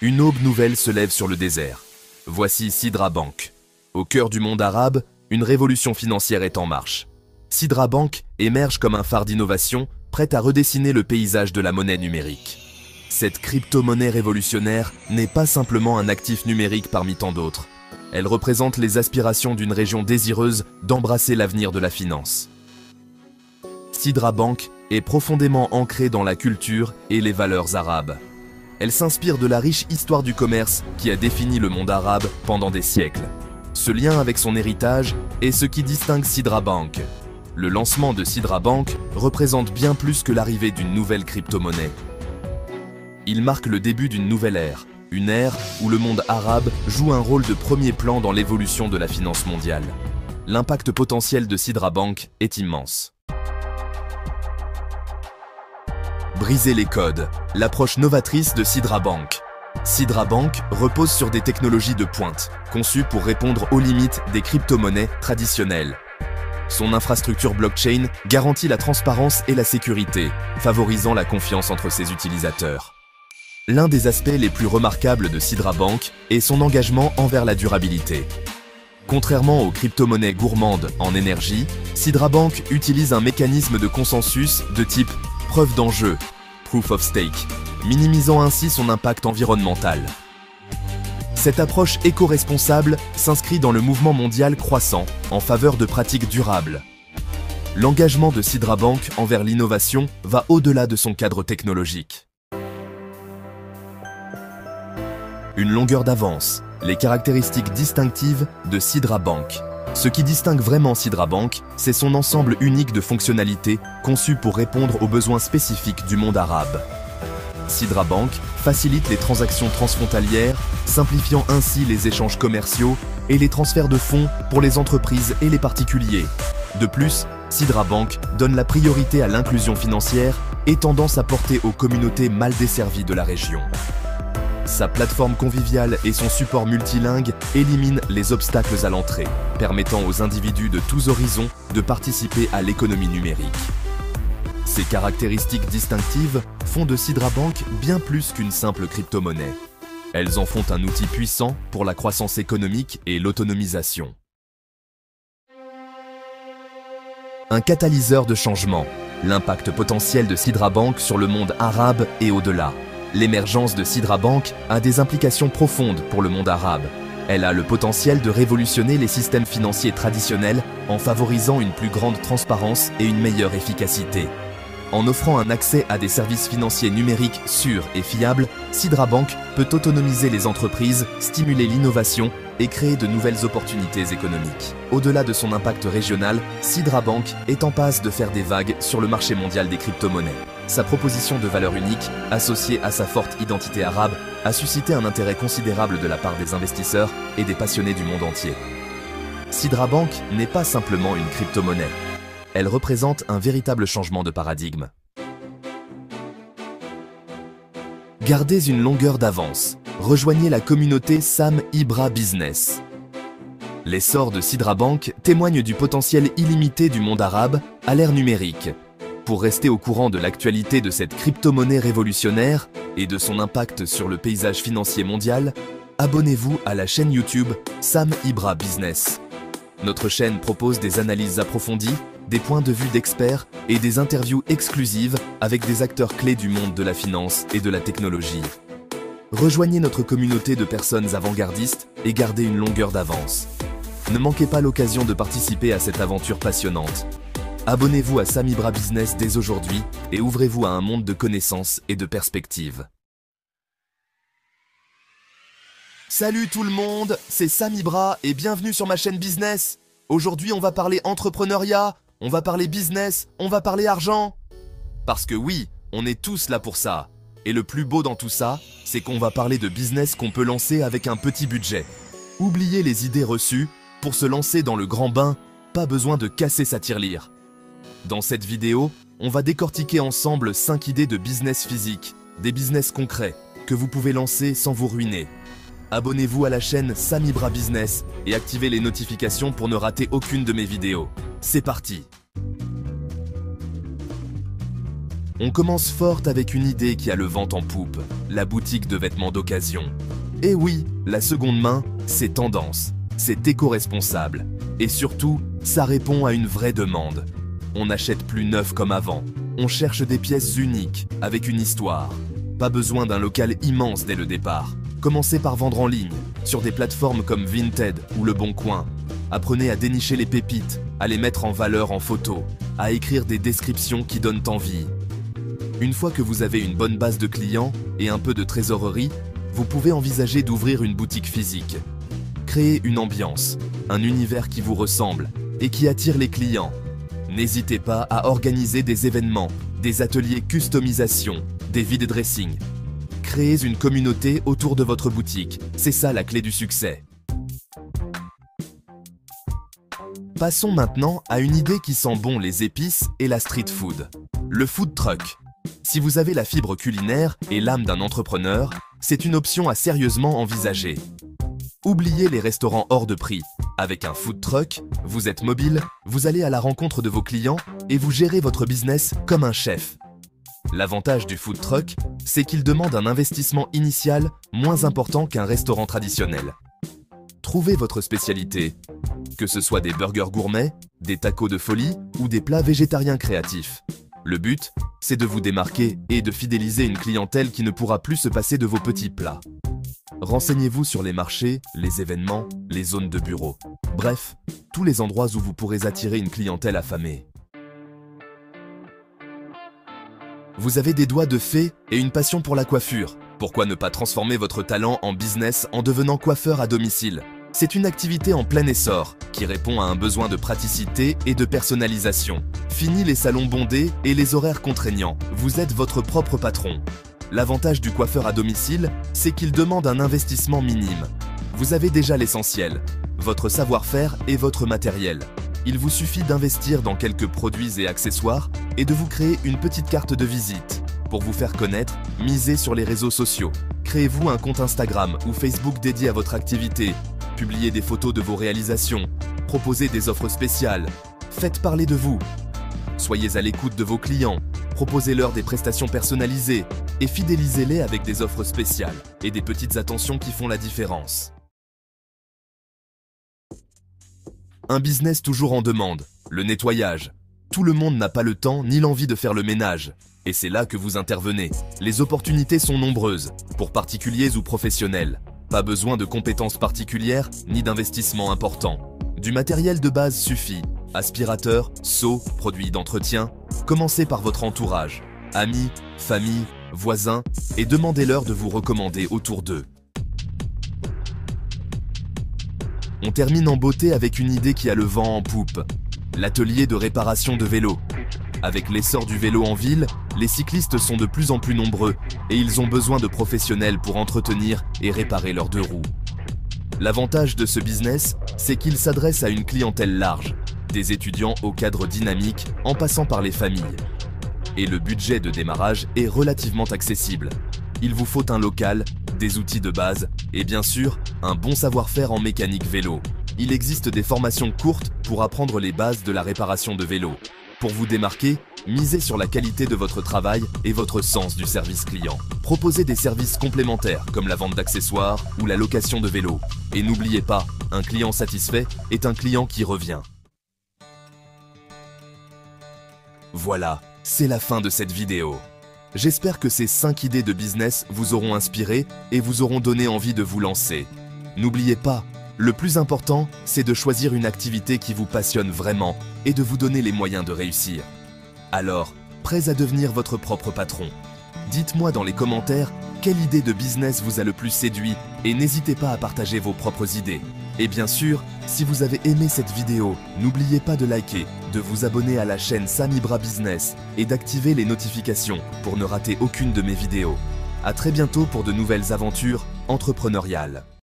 Une aube nouvelle se lève sur le désert. Voici Sidra Bank. Au cœur du monde arabe, une révolution financière est en marche. Sidra Bank émerge comme un phare d'innovation, prête à redessiner le paysage de la monnaie numérique. Cette crypto-monnaie révolutionnaire n'est pas simplement un actif numérique parmi tant d'autres. Elle représente les aspirations d'une région désireuse d'embrasser l'avenir de la finance. Sidra Bank est profondément ancrée dans la culture et les valeurs arabes. Elle s'inspire de la riche histoire du commerce qui a défini le monde arabe pendant des siècles. Ce lien avec son héritage est ce qui distingue Sidra Bank. Le lancement de Sidra Bank représente bien plus que l'arrivée d'une nouvelle crypto-monnaie. Il marque le début d'une nouvelle ère, une ère où le monde arabe joue un rôle de premier plan dans l'évolution de la finance mondiale. L'impact potentiel de Sidra Bank est immense. Briser les codes, l'approche novatrice de Sidra Bank. Sidra Bank repose sur des technologies de pointe, conçues pour répondre aux limites des crypto-monnaies traditionnelles. Son infrastructure blockchain garantit la transparence et la sécurité, favorisant la confiance entre ses utilisateurs. L'un des aspects les plus remarquables de Sidra Bank est son engagement envers la durabilité. Contrairement aux crypto-monnaies gourmandes en énergie, Sidra Bank utilise un mécanisme de consensus de type preuve d'enjeu, proof of stake, minimisant ainsi son impact environnemental. Cette approche éco-responsable s'inscrit dans le mouvement mondial croissant en faveur de pratiques durables. L'engagement de Sidra Bank envers l'innovation va au-delà de son cadre technologique. Une longueur d'avance, les caractéristiques distinctives de Sidra Bank. Ce qui distingue vraiment Sidra Bank, c'est son ensemble unique de fonctionnalités conçues pour répondre aux besoins spécifiques du monde arabe. Sidra Bank facilite les transactions transfrontalières, simplifiant ainsi les échanges commerciaux et les transferts de fonds pour les entreprises et les particuliers. De plus, Sidra Bank donne la priorité à l'inclusion financière, étendant sa portée aux communautés mal desservies de la région. Sa plateforme conviviale et son support multilingue éliminent les obstacles à l'entrée, permettant aux individus de tous horizons de participer à l'économie numérique. Ces caractéristiques distinctives font de Sidra Bank bien plus qu'une simple crypto-monnaie. Elles en font un outil puissant pour la croissance économique et l'autonomisation. Un catalyseur de changement, l'impact potentiel de Sidra Bank sur le monde arabe et au-delà. L'émergence de Sidra Bank a des implications profondes pour le monde arabe. Elle a le potentiel de révolutionner les systèmes financiers traditionnels en favorisant une plus grande transparence et une meilleure efficacité. En offrant un accès à des services financiers numériques sûrs et fiables, Sidra Bank peut autonomiser les entreprises, stimuler l'innovation et créer de nouvelles opportunités économiques. Au-delà de son impact régional, Sidra Bank est en passe de faire des vagues sur le marché mondial des crypto-monnaies. Sa proposition de valeur unique, associée à sa forte identité arabe, a suscité un intérêt considérable de la part des investisseurs et des passionnés du monde entier. Sidra Bank n'est pas simplement une crypto-monnaie. Elle représente un véritable changement de paradigme. Gardez une longueur d'avance. Rejoignez la communauté Sam Ibra Business. L'essor de Sidra Bank témoigne du potentiel illimité du monde arabe à l'ère numérique. Pour rester au courant de l'actualité de cette crypto-monnaie révolutionnaire et de son impact sur le paysage financier mondial, abonnez-vous à la chaîne YouTube Sam Ibra Business. Notre chaîne propose des analyses approfondies, des points de vue d'experts et des interviews exclusives avec des acteurs clés du monde de la finance et de la technologie. Rejoignez notre communauté de personnes avant-gardistes et gardez une longueur d'avance. Ne manquez pas l'occasion de participer à cette aventure passionnante. Abonnez-vous à Sam Ibra Business dès aujourd'hui et ouvrez-vous à un monde de connaissances et de perspectives. Salut tout le monde, c'est Sam Ibra et bienvenue sur ma chaîne Business. Aujourd'hui, on va parler entrepreneuriat, on va parler business, on va parler argent. Parce que oui, on est tous là pour ça. Et le plus beau dans tout ça, c'est qu'on va parler de business qu'on peut lancer avec un petit budget. Oubliez les idées reçues, pour se lancer dans le grand bain, pas besoin de casser sa tirelire. Dans cette vidéo, on va décortiquer ensemble 5 idées de business physique, des business concrets, que vous pouvez lancer sans vous ruiner. Abonnez-vous à la chaîne Sam Ibra Business et activez les notifications pour ne rater aucune de mes vidéos. C'est parti! On commence forte avec une idée qui a le vent en poupe, la boutique de vêtements d'occasion. Et oui, la seconde main, c'est tendance, c'est éco-responsable. Et surtout, ça répond à une vraie demande. On n'achète plus neuf comme avant. On cherche des pièces uniques, avec une histoire. Pas besoin d'un local immense dès le départ. Commencez par vendre en ligne, sur des plateformes comme Vinted ou Le Bon Coin. Apprenez à dénicher les pépites, à les mettre en valeur en photo, à écrire des descriptions qui donnent envie. Une fois que vous avez une bonne base de clients et un peu de trésorerie, vous pouvez envisager d'ouvrir une boutique physique. Créez une ambiance, un univers qui vous ressemble et qui attire les clients. N'hésitez pas à organiser des événements, des ateliers customisation, des vide dressing. Créez une communauté autour de votre boutique, c'est ça la clé du succès. Passons maintenant à une idée qui sent bon les épices et la street food, le food truck. Si vous avez la fibre culinaire et l'âme d'un entrepreneur, c'est une option à sérieusement envisager. Oubliez les restaurants hors de prix. Avec un food truck, vous êtes mobile, vous allez à la rencontre de vos clients et vous gérez votre business comme un chef. L'avantage du food truck, c'est qu'il demande un investissement initial moins important qu'un restaurant traditionnel. Trouvez votre spécialité, que ce soit des burgers gourmets, des tacos de folie ou des plats végétariens créatifs. Le but, c'est de vous démarquer et de fidéliser une clientèle qui ne pourra plus se passer de vos petits plats. Renseignez-vous sur les marchés, les événements, les zones de bureau. Bref, tous les endroits où vous pourrez attirer une clientèle affamée. Vous avez des doigts de fée et une passion pour la coiffure. Pourquoi ne pas transformer votre talent en business en devenant coiffeur à domicile? C'est une activité en plein essor, qui répond à un besoin de praticité et de personnalisation. Fini les salons bondés et les horaires contraignants, vous êtes votre propre patron. L'avantage du coiffeur à domicile, c'est qu'il demande un investissement minime. Vous avez déjà l'essentiel, votre savoir-faire et votre matériel. Il vous suffit d'investir dans quelques produits et accessoires et de vous créer une petite carte de visite. Pour vous faire connaître, misez sur les réseaux sociaux. Créez-vous un compte Instagram ou Facebook dédié à votre activité. Publiez des photos de vos réalisations. Proposez des offres spéciales. Faites parler de vous. Soyez à l'écoute de vos clients. Proposez-leur des prestations personnalisées et fidélisez-les avec des offres spéciales et des petites attentions qui font la différence. Un business toujours en demande, le nettoyage. Tout le monde n'a pas le temps ni l'envie de faire le ménage. Et c'est là que vous intervenez. Les opportunités sont nombreuses, pour particuliers ou professionnels. Pas besoin de compétences particulières ni d'investissements importants. Du matériel de base suffit. Aspirateur, seau, produits d'entretien. Commencez par votre entourage. Amis, famille, voisins, et demandez-leur de vous recommander autour d'eux. On termine en beauté avec une idée qui a le vent en poupe. L'atelier de réparation de vélos. Avec l'essor du vélo en ville, les cyclistes sont de plus en plus nombreux et ils ont besoin de professionnels pour entretenir et réparer leurs deux roues. L'avantage de ce business, c'est qu'il s'adresse à une clientèle large, des étudiants au cadre dynamique en passant par les familles. Et le budget de démarrage est relativement accessible. Il vous faut un local, des outils de base et bien sûr, un bon savoir-faire en mécanique vélo. Il existe des formations courtes pour apprendre les bases de la réparation de vélo. Pour vous démarquer, misez sur la qualité de votre travail et votre sens du service client. Proposez des services complémentaires comme la vente d'accessoires ou la location de vélos. Et n'oubliez pas, un client satisfait est un client qui revient. Voilà, c'est la fin de cette vidéo. J'espère que ces 5 idées de business vous auront inspiré et vous auront donné envie de vous lancer. N'oubliez pas, le plus important, c'est de choisir une activité qui vous passionne vraiment et de vous donner les moyens de réussir. Alors, prêts à devenir votre propre patron? Dites-moi dans les commentaires quelle idée de business vous a le plus séduit et n'hésitez pas à partager vos propres idées. Et bien sûr, si vous avez aimé cette vidéo, n'oubliez pas de liker, de vous abonner à la chaîne Sam Ibra Business et d'activer les notifications pour ne rater aucune de mes vidéos. À très bientôt pour de nouvelles aventures entrepreneuriales.